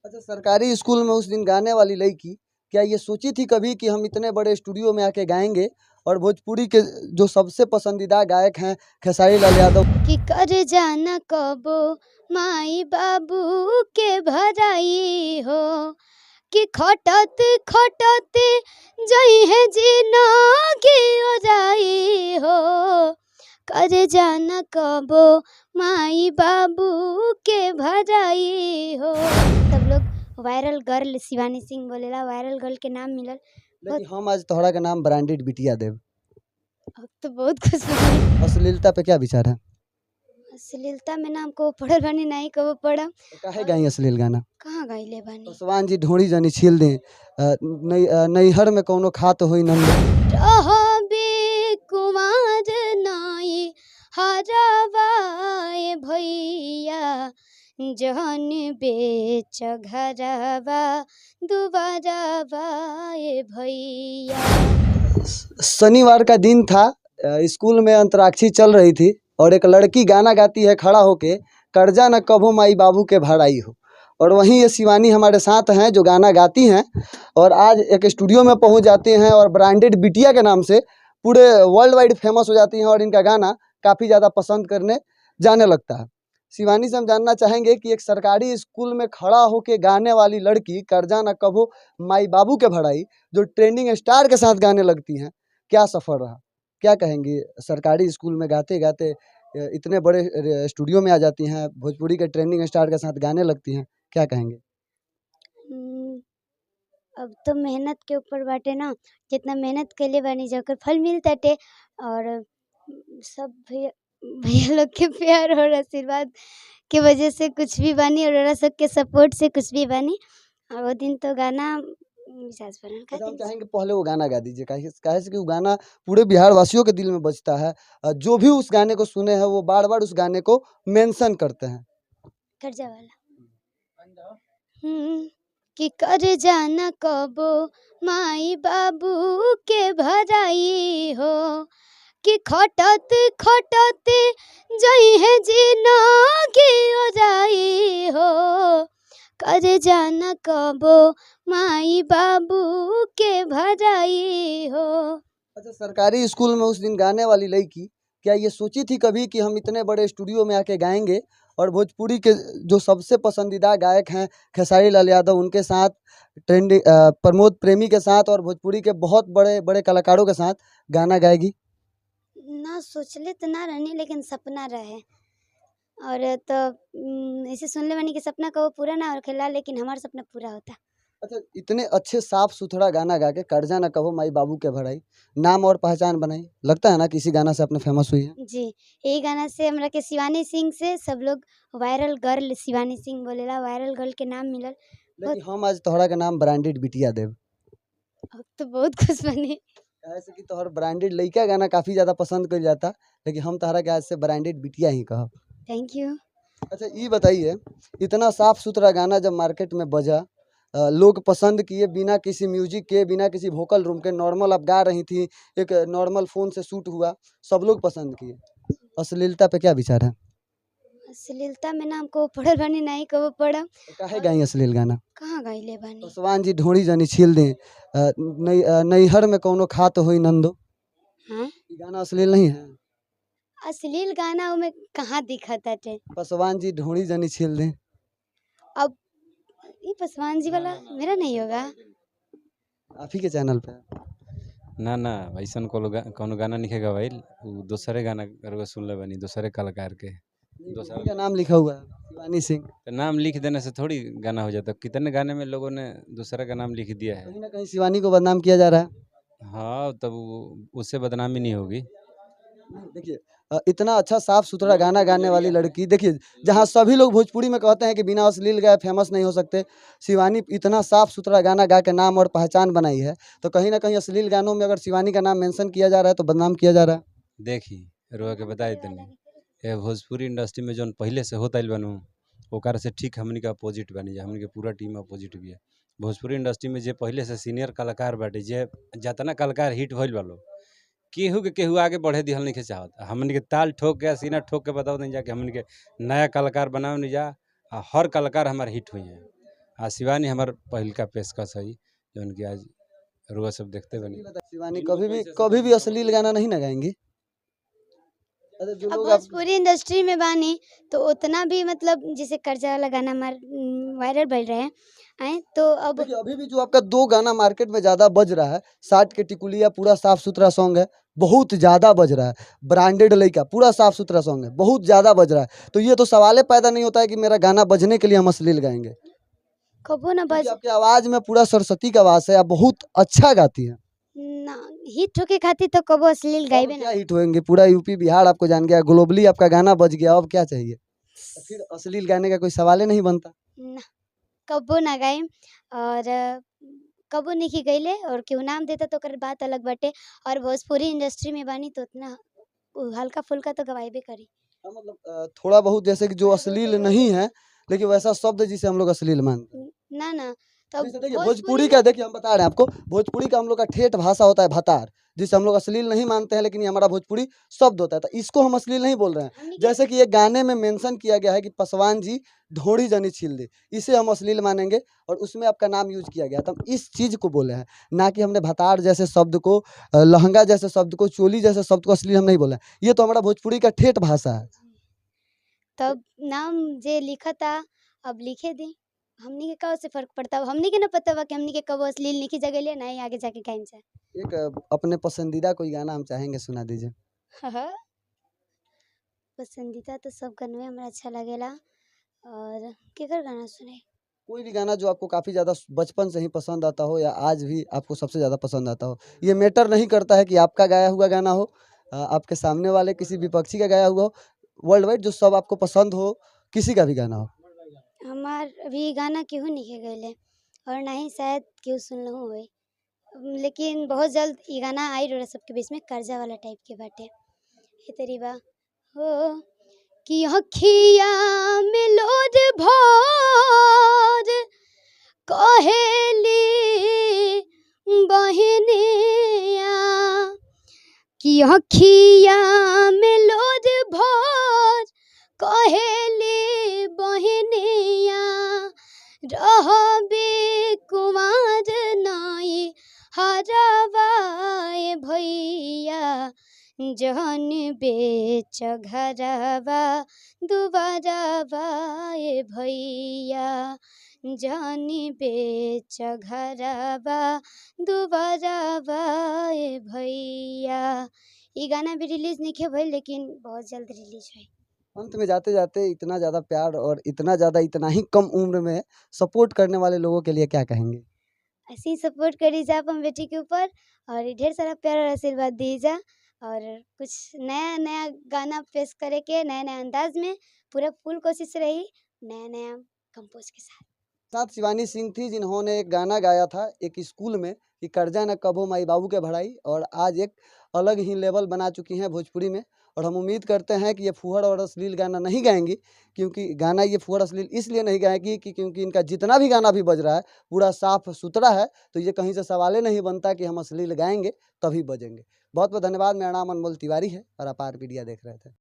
अच्छा, सरकारी स्कूल में उस दिन गाने वाली लड़की क्या ये सोची थी कभी कि हम इतने बड़े स्टूडियो में आके गाएंगे और भोजपुरी के जो सबसे पसंदीदा गायक हैं खेसारी लाल यादव। कि कर जाना कबो माई बाबू के भराई हो कि खटत खटत जई है जीना की ओराई हो कर जाना कबो माई बाबू के भराई हो। सब लोग वायरल गर्ल शिवानी सिंह बोलेला, वायरल गर्ल के नाम मिलल। लेकिन हम आज तोहरा का नाम ब्रांडेड बिटिया देव। अब तो बहुत खुश बनी। अश्लीलता पे क्या विचार है? अश्लीलता में नाम को पढ़ल बानी नहीं कबो पढ़म। तो काहे गाई अश्लील गाना? कहाँ गईले बानी? पासवान जी ढोड़ी जनी छील दे नैहर में कौनो खात होई नंद। रहबे कुमार नाई हरवाए भैया जहन बेच घरवा दुबारवाए भैया। शनिवार का दिन था, स्कूल में अंतराक्षी चल रही थी और एक लड़की गाना गाती है खड़ा होके, कर्जा न कभो माई बाबू के भराई हो। और वहीं ये शिवानी हमारे साथ हैं जो गाना गाती हैं और आज एक स्टूडियो में पहुंच जाती हैं और ब्रांडेड बिटिया के नाम से पूरे वर्ल्ड वाइड फेमस हो जाती हैं और इनका गाना काफ़ी ज़्यादा पसंद करने जाने लगता है। शिवानी से हम जानना चाहेंगे कि एक सरकारी स्कूल में खड़ा होके गाने वाली लड़की कर्जा न कभो माई बाबू के भराई जो ट्रेंडिंग स्टार के साथ गाने लगती हैं, क्या सफ़र रहा? क्या कहेंगी? सरकारी स्कूल में गाते गाते इतने बड़े स्टूडियो में आ जाती हैं, भोजपुरी के ट्रेंडिंग स्टार के साथ गाने लगती हैं, क्या कहेंगे? अब तो मेहनत के ऊपर बाटे ना, जितना मेहनत कैले बानी जा ओकर फल मिल ताटे। और सब भैया भैया लोग के प्यार और आशीर्वाद के वजह से कुछ भी बानी और ओरा सबके सपोर्ट से कुछ भी बानी। और वो दिन तो गाना मिजाज बनल अच्छा, हम खातिर। चाहेंगे पहले वो गाना गा दीजिए, काहे से कि वो गाना पूरे बिहार वासियों के दिल में बजता है। जो भी उस गाने को सुने हैं वो बार-बार उस गाने को मेंशन करते हैं। कर्जा वाला कि कर जाना कबो माई बाबू के भराई हो कि खटत खटत जई है जीना की ओराई हो कर जाना कबो माई बाबू के भराई हो। अच्छा, सरकारी स्कूल में उस दिन गाने वाली लड़की क्या ये सोची थी कभी कि हम इतने बड़े स्टूडियो में आके गाएंगे और भोजपुरी के जो सबसे पसंदीदा गायक हैं खेसारी लाल यादव उनके साथ प्रमोद प्रेमी के साथ और भोजपुरी के बहुत बड़े बड़े कलाकारों के साथ गाना गाएगी? ना सोचले तो ना रहनी, लेकिन सपना रहे। और तो ऐसे सुनले बानी कि सपना कबो पूरा ना होखेला, लेकिन हमार सपना पूरा होता। अच्छा, इतने अच्छे साफ सुथरा गाना गा के कर्जा न कहो माई बाबू के भराई नाम और पहचान बनाई, लगता है ना किसी गाना से अपने फेमस हुई है? जी, यही गाना से हमरा के शिवानी सिंह से सब लोग वायरल गर्ल शिवानी सिंह बोलेला, वायरल गर्ल के नाम मिलल। लेकिन हम आज तोहरा का नाम ब्रांडेड बिटिया देव। अब तो बहुत खुश बनी। ऐसे कि तोहर ब्रांडेड लइका गाना काफ़ी ज़्यादा पसंद कइल जाता, लेकिन हम तोहरा के आज से ब्रांडेड बिटिया ही कहब। Thank you. अच्छा, ये बताइए, इतना साफ सुथरा गाना जब मार्केट में बजा, लोग पसंद किए, बिना किसी म्यूजिक के, बिना किसी वोकल रूम के, नॉर्मल आप गा रही थी, एक नॉर्मल फ़ोन से शूट हुआ, सब लोग पसंद किए। अश्लीलता पे क्या विचार है? अश्लीलता में नाम को पढ़ल बानी नहीं कबो पढ़म। तो काहे गाई अश्लील गाना? कहाँ गईले बानी? पासवान जी ढोड़ी जनी छील दे नैहर में कौनो खात होई नंदो। हाँ, ये गाना अश्लील नहीं है? अश्लील गाना में कहाँ दिखत बाटे? पासवान जी ढोड़ी जनी छील दे। अब ये पासवान जी वाला मेरा नहीं होगा। आप ही के चैनल पे है। ना ना ऐसन कोनो गाना नहीं गवाइल, उ दूसरे गाना रउआ सुनले बानी, दूसरे कलाकार के। दूसरे का नाम लिखा हुआ है शिवानी सिंह। तो नाम लिख देने से थोड़ी गाना हो जाता, कितने गाने में लोगों ने दूसरे का नाम लिख दिया है। कहीं ना कहीं शिवानी को बदनाम किया जा रहा है। हाँ, तब उससे बदनामी नहीं होगी। देखिए, इतना अच्छा साफ सुथरा गाना गाने वाली लड़की, देखिए जहाँ सभी लोग भोजपुरी में कहते हैं कि बिना अश्लील गाए फेमस नहीं हो सकते, शिवानी इतना साफ सुथरा गाना गा के नाम और पहचान बनाई है, तो कहीं ना कहीं अश्लील गानों में अगर शिवानी का नाम मेंशन किया जा रहा है तो बदनाम किया जा रहा है। देखी रुआ के बता देते, ये भोजपुरी इंडस्ट्री में जौन पहले से होता बनू ओकर से ठीक हमनी के अपोजिट बनी जा, हमनी के पूरा टीम अपोजिट भी है। भोजपुरी इंडस्ट्री में जे पहले से सीनियर कलाकार बाटे, जे जितना कलाकार हिट भइल बालो, केहू के केहू आगे बढ़े दिहल नहीं के चाहत। हमन के ताल ठोक के सीना ठोक के बताओ नहीं जा कि हमन के नया कलाकार बनाओ नहीं जा, हर कलाकार हमारे हिट हुई है। आ शिवानी हमार पहिलका पेशकश है जौन कि आज रुआ सब देखते बनी। शिवानी कभी भी अश्लील गाना नहीं ना गाएंगी। अरे जो अब लोग आप भोजपुरी इंडस्ट्री में बानी तो उतना भी मतलब जैसे कर्जा वाला गाना वायरल बढ़ रहे हैं आए तो अब देखिए अभी भी जो आपका 2 गाना मार्केट में ज़्यादा बज रहा है, 60 के टिकुलिया पूरा साफ-सुथरा सॉन्ग है, बहुत ज़्यादा बज रहा है। ब्रांडेड लइका पूरा साफ-सुथरा सॉन्ग है, बहुत ज़्यादा बज रहा है। तो ये तो सवाल ही पैदा नहीं होता है कि मेरा गाना बजने के लिए हम अश्लील गाएँगे। कबो ना क्योंकि बज आपकी आवाज़ में पूरा सरस्वती का वास है, आप बहुत अच्छा गाती हैं। ना हिट होके खातिर तो कबो अश्लील अब गाइबे क्या ना। हिट होएँगे? पूरा यूपी बिहार आपको जान गया, ग्लोबली आपका गाना बज गया, अब क्या चाहिए? तो फिर अश्लील गाने का कोई सवाल ही नहीं बनता। ना कबो ना गाइम और कबो नहीं गईले और केहू नाम देता तो ओकर बात अलग बाटे और भोजपुरी इंडस्ट्री में बानी तो उतना हल्का फुल्का तो गवाइबे करी। हाँ, मतलब थोड़ा बहुत जैसे कि जो अश्लील नहीं है, लेकिन वैसा शब्द जिसे हम लोग अश्लील मानते हैं। ना ना तो जैसे देखिए भोजपुरी भोजपुरी का देखिए हम बता रहे हैं आपको, भोजपुरी का हम लोग का ठेठ भाषा होता है भतार, जिसे हम लोग अश्लील नहीं मानते हैं, लेकिन ये हमारा भोजपुरी शब्द होता है, तो इसको हम अश्लील नहीं बोल रहे हैं। हमनी के जैसे कि एक गाने में मेंशन किया गया है कि पासवान जी ढोड़ी जनी छील दे, इसे हम अश्लील मानेंगे और उसमें आपका नाम यूज़ किया गया, तो हम इस चीज़ को बोले हैं, ना कि हमने भतार जैसे शब्द को लहंगा जैसे शब्द को, चोली जैसे शब्द को अश्लील हम नहीं बोले हैं। ये तो हमारा भोजपुरी का ठेठ भाषा है। तब नाम जे लिखता अब लिखे दी हमनी के का से फर्क पड़ता अब हमनी के ना पता बा कि हमनी के कबो अश्लील लिखी जगह नहीं आगे जाके गाइम जा। एक अपने पसंदीदा कोई गाना हम चाहेंगे सुना दीजिए। पसंदीदा तो सब गाने हमरा अच्छा लगेला और केकर गाना सुने कोई भी गाना जो आपको काफ़ी ज़्यादा बचपन से ही पसंद आता हो या आज भी आपको सबसे ज़्यादा पसंद आता हो। ये मैटर नहीं करता है कि आपका गाया हुआ गाना हो, आपके सामने वाले किसी विपक्षी का गाया हुआ हो, वर्ल्ड वाइड जो सब आपको पसंद हो, किसी का भी गाना हो। हमार अभी गाना केहू नहीं गईले और ना ही शायद केहू सुनलहु होई लेकिन बहुत जल्द ये गाना आई रहा सबके बीच में कर्जा वाला टाइप के बाटे ये तेरी बा हो कि अखिया में लोड भर कहेली बहनिया कि अखिया में लोड भर कहेली बहनिया रहबे कुमार नाई हरवाए भैया जहन बेच घरवा दुबारवाए भैया जहन बेच घरवा दुबारवाए भैया ये गाना भी रिलीज नहीं भइल लेकिन बहुत जल्द रिलीज हुई। अंत में जाते-जाते इतना ज़्यादा प्यार और इतना ही कम उम्र में सपोर्ट करने वाले लोगों के लिए क्या कहेंगे? ऐसे ही सपोर्ट करी जा अपन बेटी के ऊपर और ढेर सारा प्यार और आशीर्वाद दी जा और कुछ नया नया गाना पेश करे के नया नया अंदाज में पूरा फुल कोशिश रही नया नया कंपोज के साथ। साथ शिवानी सिंह थी जिन्होंने एक गाना गाया था एक स्कूल में कि कर्जा न कबो माई बाबू के भराई और आज एक अलग ही लेवल बना चुकी हैं भोजपुरी में और हम उम्मीद करते हैं कि ये फूहड़ और अश्लील गाना नहीं गाएंगी क्योंकि गाना ये फूहड़ अश्लील इसलिए नहीं गाएंगी कि क्योंकि इनका जितना भी गाना भी बज रहा है पूरा साफ सुथरा है तो ये कहीं से सवाल ही नहीं बनता कि हम अश्लील गाएंगे तभी बजेंगे। बहुत बहुत धन्यवाद। मेरा नाम अनमोल तिवारी है और आप आर मीडिया देख रहे थे।